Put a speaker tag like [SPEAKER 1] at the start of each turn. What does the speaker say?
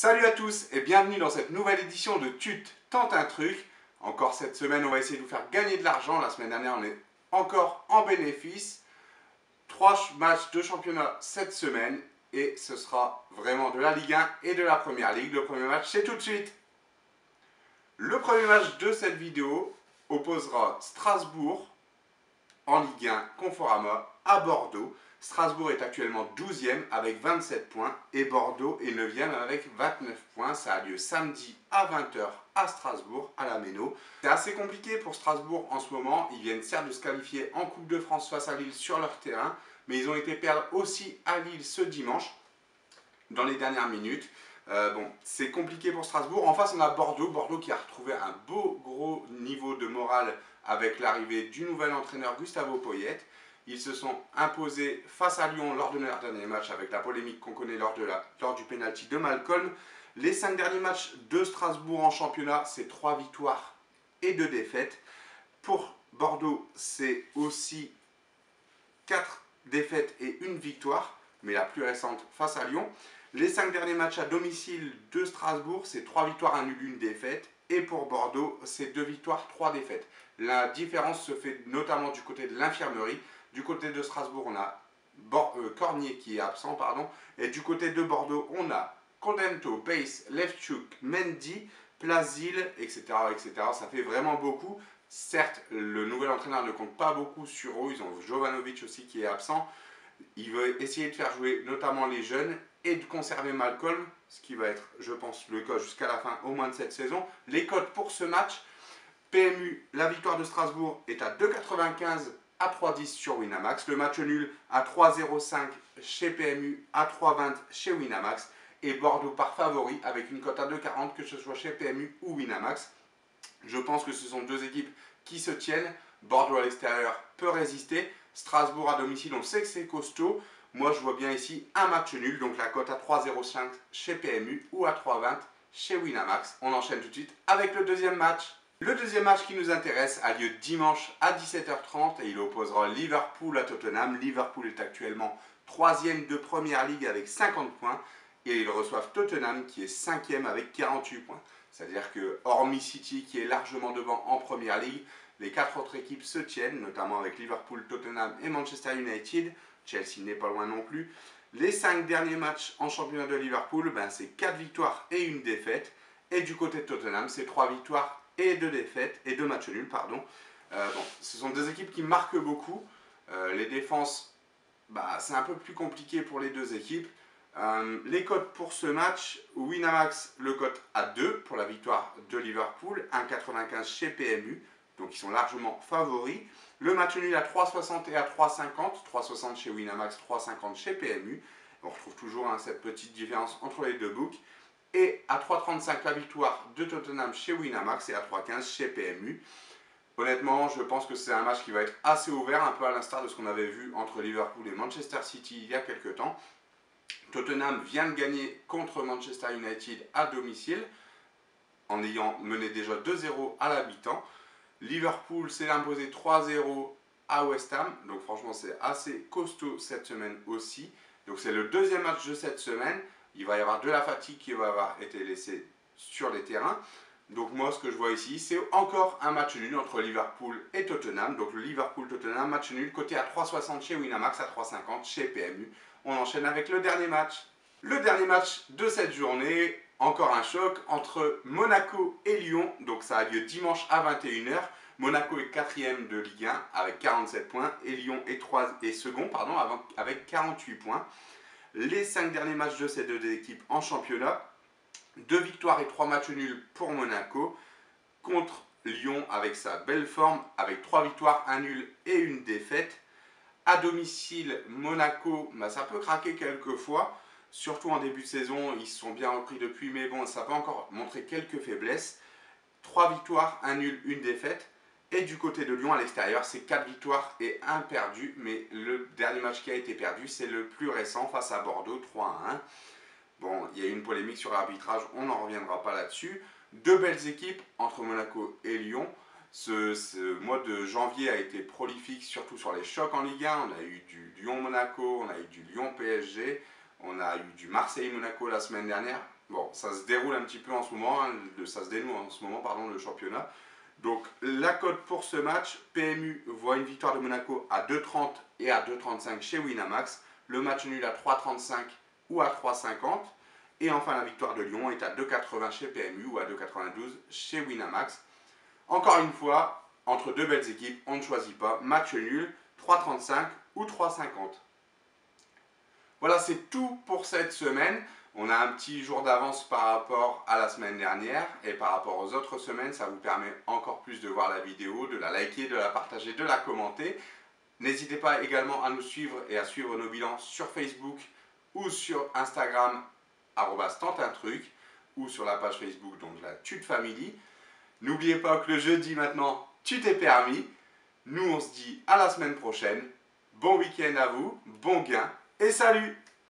[SPEAKER 1] Salut à tous et bienvenue dans cette nouvelle édition de Tut tente un truc. Encore cette semaine, on va essayer de vous faire gagner de l'argent. La semaine dernière, on est encore en bénéfice. 3 matchs de championnat cette semaine et ce sera vraiment de la Ligue 1 et de la Première Ligue. Le premier match, c'est tout de suite. Le premier match de cette vidéo opposera Strasbourg en Ligue 1 Conforama à Bordeaux. Strasbourg est actuellement 12e avec 27 points et Bordeaux est 9e avec 29 points. Ça a lieu samedi à 20 h à Strasbourg, à la Méno. C'est assez compliqué pour Strasbourg en ce moment. Ils viennent certes de se qualifier en Coupe de France face à Lille sur leur terrain, mais ils ont été perdre aussi à Lille ce dimanche dans les dernières minutes. C'est compliqué pour Strasbourg. En face, on a Bordeaux. Bordeaux qui a retrouvé un beau gros niveau de morale avec l'arrivée du nouvel entraîneur Gustavo Poyet. Ils se sont imposés face à Lyon lors de leur dernier match avec la polémique qu'on connaît lors du pénalty de Malcolm. Les 5 derniers matchs de Strasbourg en championnat, c'est 3 victoires et 2 défaites. Pour Bordeaux, c'est aussi 4 défaites et 1 victoire, mais la plus récente face à Lyon. Les 5 derniers matchs à domicile de Strasbourg, c'est 3 victoires, 1 nul, 1 défaite. Et pour Bordeaux, c'est 2 victoires, 3 défaites. La différence se fait notamment du côté de l'infirmerie. Du côté de Strasbourg, on a Cornier qui est absent, et du côté de Bordeaux, on a Condento, Pace, Lefchuk, Mendy, Plazil, etc., etc. Ça fait vraiment beaucoup. Certes, le nouvel entraîneur ne compte pas beaucoup sur eux. Ils ont Jovanovic aussi qui est absent. Il veut essayer de faire jouer notamment les jeunes et de conserver Malcolm, ce qui va être, je pense, le cas jusqu'à la fin au moins de cette saison. Les cotes pour ce match, PMU, la victoire de Strasbourg est à 2,95 à 3,10 sur Winamax. Le match nul à 3,05 chez PMU, à 3,20 chez Winamax. Et Bordeaux par favori avec une cote à 2,40 que ce soit chez PMU ou Winamax. Je pense que ce sont deux équipes qui se tiennent. Bordeaux à l'extérieur peut résister. Strasbourg à domicile, on sait que c'est costaud. Moi, je vois bien ici un match nul. Donc la cote à 3,05 chez PMU ou à 3,20 chez Winamax. On enchaîne tout de suite avec le deuxième match. Le deuxième match qui nous intéresse a lieu dimanche à 17 h 30 et il opposera Liverpool à Tottenham. Liverpool est actuellement 3e de Première Ligue avec 50 points et ils reçoivent Tottenham qui est 5e avec 48 points. C'est-à-dire que hormis City qui est largement devant en Première Ligue, les 4 autres équipes se tiennent, notamment avec Liverpool, Tottenham et Manchester United. Chelsea n'est pas loin non plus. Les 5 derniers matchs en championnat de Liverpool, c'est 4 victoires et 1 défaite. Et du côté de Tottenham, c'est 3 victoires et 2 défaites, et 2 matchs nuls, ce sont deux équipes qui marquent beaucoup. Les défenses, c'est un peu plus compliqué pour les deux équipes. Les cotes pour ce match, Winamax le cote à 2 pour la victoire de Liverpool, 1,95 chez PMU, donc ils sont largement favoris. Le match nul à 3,60 et à 3,50, 3,60 chez Winamax, 3,50 chez PMU. On retrouve toujours cette petite différence entre les deux books. Et à 3,35 la victoire de Tottenham chez Winamax et à 3,15 chez PMU. Honnêtement, je pense que c'est un match qui va être assez ouvert, un peu à l'instar de ce qu'on avait vu entre Liverpool et Manchester City il y a quelques temps. Tottenham vient de gagner contre Manchester United à domicile, en ayant mené déjà 2-0 à la mi-temps. Liverpool s'est imposé 3-0 à West Ham, donc franchement c'est assez costaud cette semaine aussi. Donc c'est le deuxième match de cette semaine. Il va y avoir de la fatigue qui va avoir été laissée sur les terrains. Donc moi, ce que je vois ici, c'est encore un match nul entre Liverpool et Tottenham. Donc le Liverpool-Tottenham, match nul, coté à 3,60 chez Winamax, à 3,50 chez PMU. On enchaîne avec le dernier match. Le dernier match de cette journée, encore un choc entre Monaco et Lyon. Donc ça a lieu dimanche à 21 h. Monaco est 4e de Ligue 1 avec 47 points et Lyon est second avec 48 points. Les 5 derniers matchs de ces deux équipes en championnat, 2 victoires et 3 matchs nuls pour Monaco, contre Lyon avec sa belle forme, avec 3 victoires, 1 nul et 1 défaite. À domicile, Monaco, ça peut craquer quelquefois, surtout en début de saison, ils se sont bien repris depuis, mais bon, ça peut encore montrer quelques faiblesses. 3 victoires, 1 nul, 1 défaite. Et du côté de Lyon à l'extérieur, c'est 4 victoires et 1 perdu. Mais le dernier match qui a été perdu, c'est le plus récent face à Bordeaux, 3-1. Bon, il y a eu une polémique sur l'arbitrage, on n'en reviendra pas là-dessus. Deux belles équipes entre Monaco et Lyon. Ce mois de janvier a été prolifique, surtout sur les chocs en Ligue 1. On a eu du Lyon-Monaco, on a eu du Lyon-PSG, on a eu du Marseille-Monaco la semaine dernière. Bon, ça se déroule un petit peu en ce moment, hein, ça se dénoue en ce moment, pardon, le championnat. Donc la cote pour ce match, PMU voit une victoire de Monaco à 2,30 et à 2,35 chez Winamax. Le match nul à 3,35 ou à 3,50. Et enfin la victoire de Lyon est à 2,80 chez PMU ou à 2,92 chez Winamax. Encore une fois, entre deux belles équipes, on ne choisit pas. Match nul, 3,35 ou 3,50. Voilà, c'est tout pour cette semaine. On a un petit jour d'avance par rapport à la semaine dernière et par rapport aux autres semaines, ça vous permet encore plus de voir la vidéo, de la liker, de la partager, de la commenter. N'hésitez pas également à nous suivre et à suivre nos bilans sur Facebook ou sur Instagram @tenteuntruc ou sur la page Facebook donc la Tut Family. N'oubliez pas que le jeudi maintenant, tu t'es permis. Nous on se dit à la semaine prochaine. Bon week-end à vous, bon gain et salut!